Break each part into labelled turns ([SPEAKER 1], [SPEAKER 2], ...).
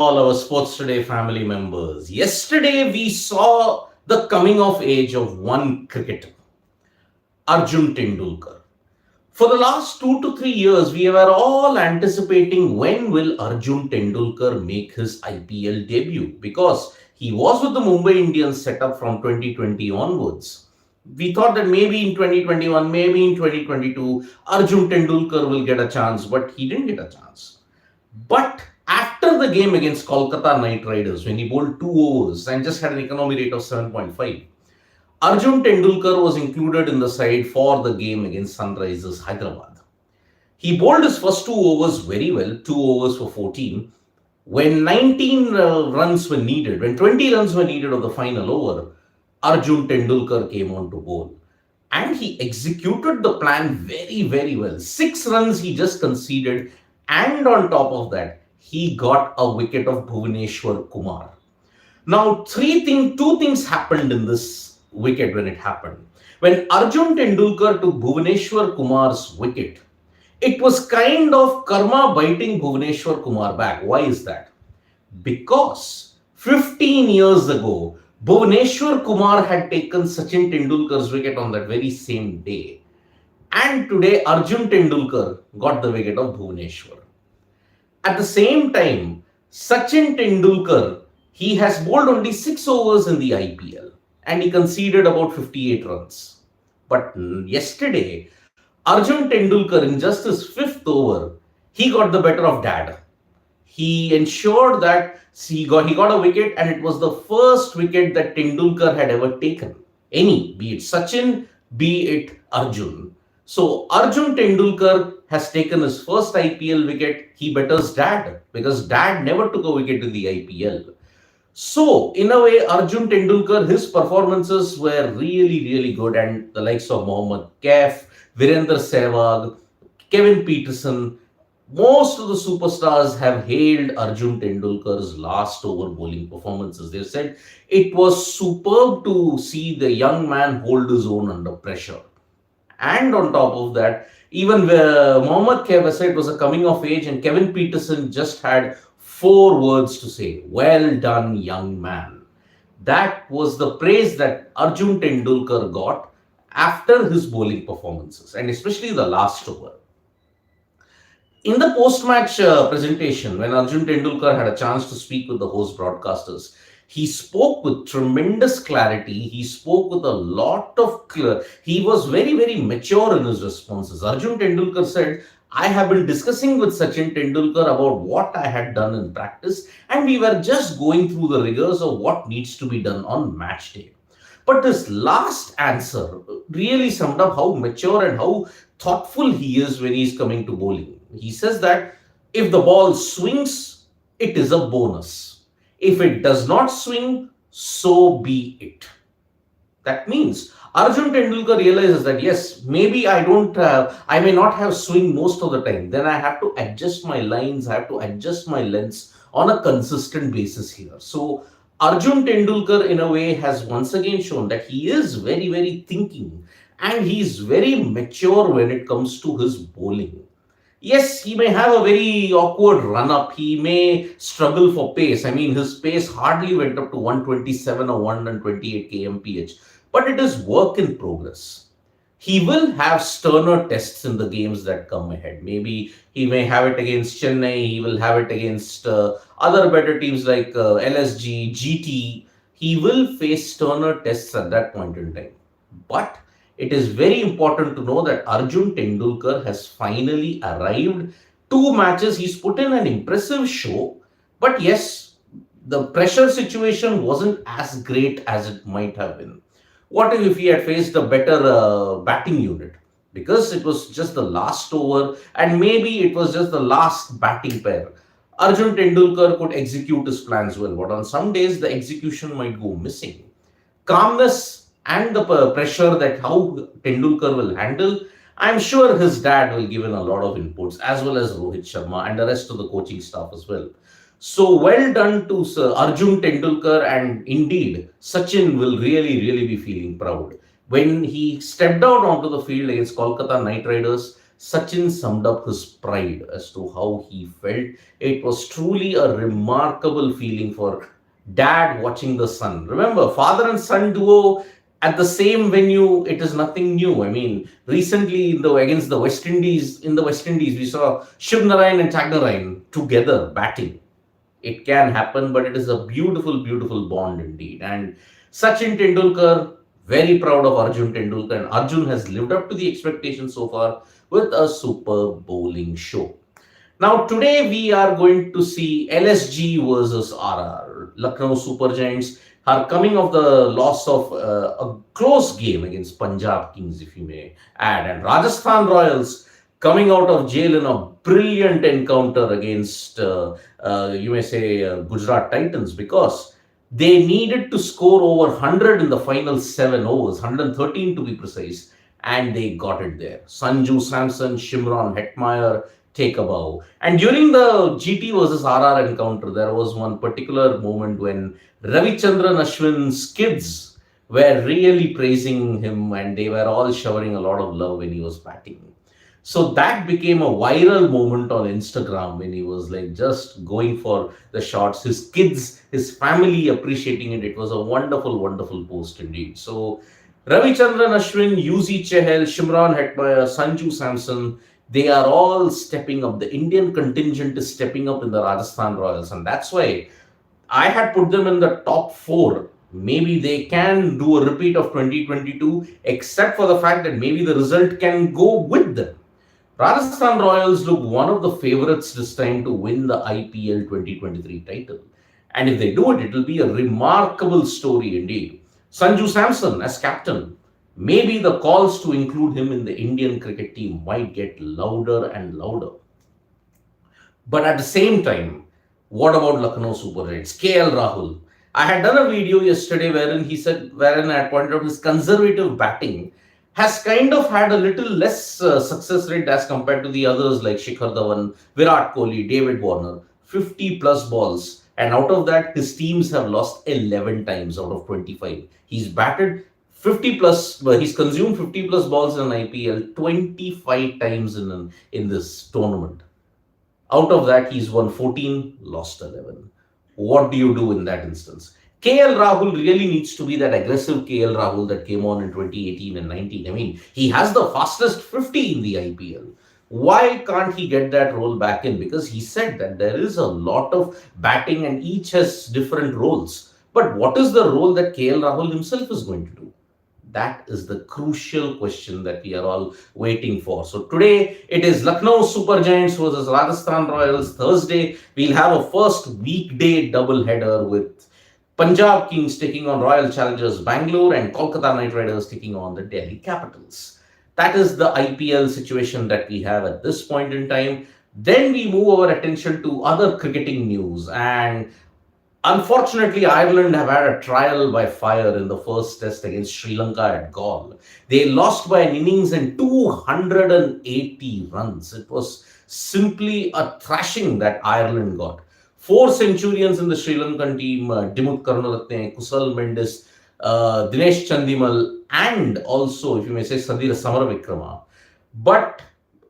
[SPEAKER 1] all our Sports Today family members. Yesterday, we saw the coming of age of one cricketer, Arjun Tendulkar. For the last 2 to 3 years, we were all anticipating when will Arjun Tendulkar make his IPL debut because he was with the Mumbai Indians set up from 2020 onwards. We thought that maybe in 2021, maybe in 2022, Arjun Tendulkar will get a chance, but he didn't get a chance. But after the game against Kolkata Knight Riders, when he bowled 2 overs and just had an economy rate of 7.5, Arjun Tendulkar was included in the side for the game against Sunrisers Hyderabad. He bowled his first 2 overs very well, 2 overs for 14. When 19 runs were needed, when 20 runs were needed of the final over, Arjun Tendulkar came on to bowl. And he executed the plan very, very well. 6 runs he just conceded, and on top of that, he got a wicket of Bhuvaneshwar Kumar. Now, two things happened in this wicket when it happened. When Arjun Tendulkar took Bhuvaneshwar Kumar's wicket, it was kind of karma biting Bhuvaneshwar Kumar back. Why is that? Because 15 years ago, Bhuvaneshwar Kumar had taken Sachin Tendulkar's wicket on that very same day. And today, Arjun Tendulkar got the wicket of Bhuvaneshwar. At the same time, Sachin Tendulkar, he has bowled only 6 overs in the IPL and he conceded about 58 runs. But yesterday, Arjun Tendulkar, in just his fifth over, he got the better of Dad. He ensured that he got a wicket, and it was the first wicket that Tendulkar had ever taken. Any, be it Sachin, be it Arjun. So Arjun Tendulkar has taken his first IPL wicket. He betters Dad because Dad never took a wicket in the IPL. So, in a way, Arjun Tendulkar, his performances were really, really good, and the likes of Mohammad Kaif, Virender Sehwag, Kevin Peterson, most of the superstars have hailed Arjun Tendulkar's last over bowling performances. They said it was superb to see the young man hold his own under pressure. And on top of that, even Mohammad Kaif said it was a coming of age, and Kevin Peterson just had 4 words to say: well done, young man. That was the praise that Arjun Tendulkar got after his bowling performances, and especially the last over. In the post-match presentation, when Arjun Tendulkar had a chance to speak with the host broadcasters, he spoke with tremendous clarity. He spoke with a lot of clear. He was very, very mature in his responses. Arjun Tendulkar said, I have been discussing with Sachin Tendulkar about what I had done in practice, and we were just going through the rigors of what needs to be done on match day. But his last answer really summed up how mature and how thoughtful he is when he's coming to bowling. He says that if the ball swings, it is a bonus. If it does not swing, so be it. That means Arjun Tendulkar realizes that yes, maybe I may not have swing most of the time. Then I have to adjust my lines, I have to adjust my lengths on a consistent basis here. So Arjun Tendulkar, in a way, has once again shown that he is very, very thinking and he's very mature when it comes to his bowling. Yes, he may have a very awkward run up. He may struggle for pace. I mean, his pace hardly went up to 127 or 128 kmph, but it is work in progress. He will have sterner tests in the games that come ahead. Maybe he may have it against Chennai, he will have it against other better teams like LSG, GT. He will face sterner tests at that point in time. But it is very important to know that Arjun Tendulkar has finally arrived. 2 matches, he's put in an impressive show. But yes, the pressure situation wasn't as great as it might have been. What if he had faced a better batting unit? Because it was just the last over and maybe it was just the last batting pair. Arjun Tendulkar could execute his plans well, but on some days the execution might go missing. Calmness and the pressure that how Tendulkar will handle, I'm sure his dad will give in a lot of inputs, as well as Rohit Sharma and the rest of the coaching staff as well. So well done to Sir Arjun Tendulkar, and indeed Sachin will really be feeling proud. When he stepped out onto the field against Kolkata Knight Riders, Sachin summed up his pride as to how he felt. It was truly a remarkable feeling for dad watching the son. Remember, father and son duo at the same venue, it is nothing new. I mean, recently against the West Indies, in the West Indies, we saw Shiv Narayan and Tagnarayan together batting. It can happen, but it is a beautiful, beautiful bond indeed. And Sachin Tendulkar, very proud of Arjun Tendulkar, and Arjun has lived up to the expectations so far with a super bowling show. Now, today we are going to see LSG versus RR. Lucknow Super Giants are coming off the loss of a close game against Punjab Kings, if you may add, and Rajasthan Royals coming out of jail in a brilliant encounter against, you may say, Gujarat Titans, because they needed to score over 100 in the final 7 overs, 113 to be precise, and they got it there. Sanju Samson, Shimron Hetmeyer take a bow. And during the GT versus RR encounter, there was one particular moment when Ravichandran Ashwin's kids were really praising him, and they were all showering a lot of love when he was batting. So that became a viral moment on Instagram when he was like just going for the shots. His kids, his family appreciating it. It was a wonderful, wonderful post indeed. So Ravichandran Ashwin, Yuzi Chahal, Shimron Hetmeyer, Sanju Samson, they are all stepping up. The Indian contingent is stepping up in the Rajasthan Royals, and that's why I had put them in the top 4. Maybe they can do a repeat of 2022, except for the fact that maybe the result can go with them. Rajasthan Royals look one of the favorites this time to win the IPL 2023 title. And if they do it, it will be a remarkable story indeed. Sanju Samson as captain, maybe the calls to include him in the Indian cricket team might get louder and louder. But at the same time, what about Lucknow Super Giants? KL Rahul. I had done a video yesterday wherein I pointed out his conservative batting has kind of had a little less success rate as compared to the others like Shikhar Dhawan, Virat Kohli, David Warner, 50 plus balls. And out of that, his teams have lost 11 times out of 25. He's batted 50 plus, he's consumed 50 plus balls in an IPL 25 times in this tournament. Out of that, he's won 14, lost 11. What do you do in that instance? KL Rahul really needs to be that aggressive KL Rahul that came on in 2018 and 19. I mean, he has the fastest 50 in the IPL. Why can't he get that role back in? Because he said that there is a lot of batting and each has different roles. But what is the role that KL Rahul himself is going to do? That is the crucial question that we are all waiting for. So today it is Lucknow Super Giants versus Rajasthan Royals. Thursday we'll have a first weekday doubleheader with Punjab Kings taking on Royal Challengers Bangalore and Kolkata Knight Riders taking on the Delhi Capitals. That is the IPL situation that we have at this point in time. Then we move our attention to other cricketing news, and unfortunately, Ireland have had a trial by fire in the first test against Sri Lanka at Galle. They lost by an innings and 280 runs. It was simply a thrashing that Ireland got. 4 centurions in the Sri Lankan team, Dimut Karunaratne, Kusal Mendis, Dinesh Chandimal, and also, if you may say, Sadira Samaravikrama. But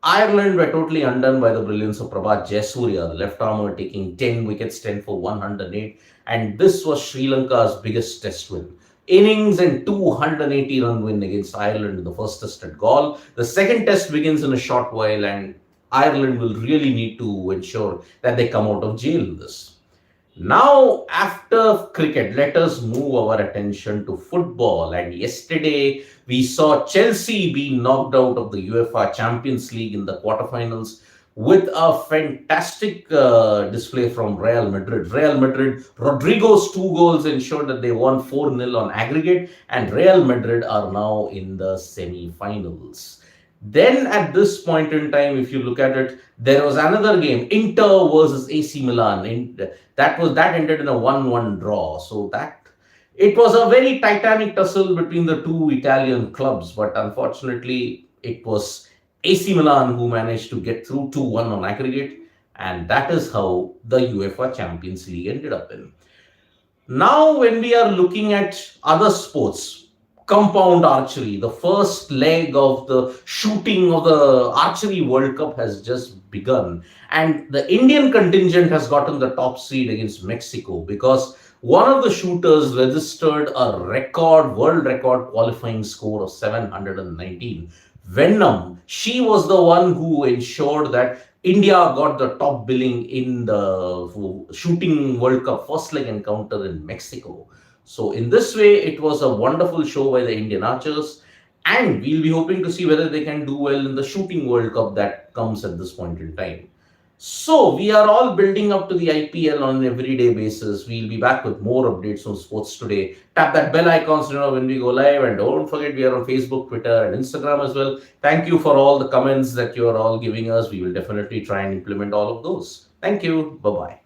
[SPEAKER 1] Ireland were totally undone by the brilliance of Prabhat Jayasuriya, the left armour, taking 10 wickets, 10 for 108. And this was Sri Lanka's biggest test win. Innings and 280 run win against Ireland in the first test at Galle. The second test begins in a short while, and Ireland will really need to ensure that they come out of jail in this. Now, after cricket, let us move our attention to football. And yesterday, we saw Chelsea be knocked out of the UEFA Champions League in the quarterfinals with a fantastic display from Real Madrid. Real Madrid, Rodrigo's 2 goals ensured that they won 4-0 on aggregate, and Real Madrid are now in the semi-finals. Then at this point in time, if you look at it, there was another game, Inter versus AC Milan. That ended in a 1-1 draw. So it was a very titanic tussle between the 2 Italian clubs, but unfortunately, it was AC Milan who managed to get through 2-1 on aggregate, and that is how the UEFA Champions League ended up in. Now, when we are looking at other sports, compound archery. The first leg of the shooting of the Archery World Cup has just begun. And the Indian contingent has gotten the top seed against Mexico because one of the shooters registered a world record qualifying score of 719. Venom, she was the one who ensured that India got the top billing in the shooting World Cup first leg encounter in Mexico. So, in this way, it was a wonderful show by the Indian archers, and we'll be hoping to see whether they can do well in the shooting World Cup that comes at this point in time. So, we are all building up to the IPL on an everyday basis. We'll be back with more updates on sports today. Tap that bell icon so you know when we go live, and don't forget we are on Facebook, Twitter, and Instagram as well. Thank you for all the comments that you are all giving us. We will definitely try and implement all of those. Thank you. Bye bye.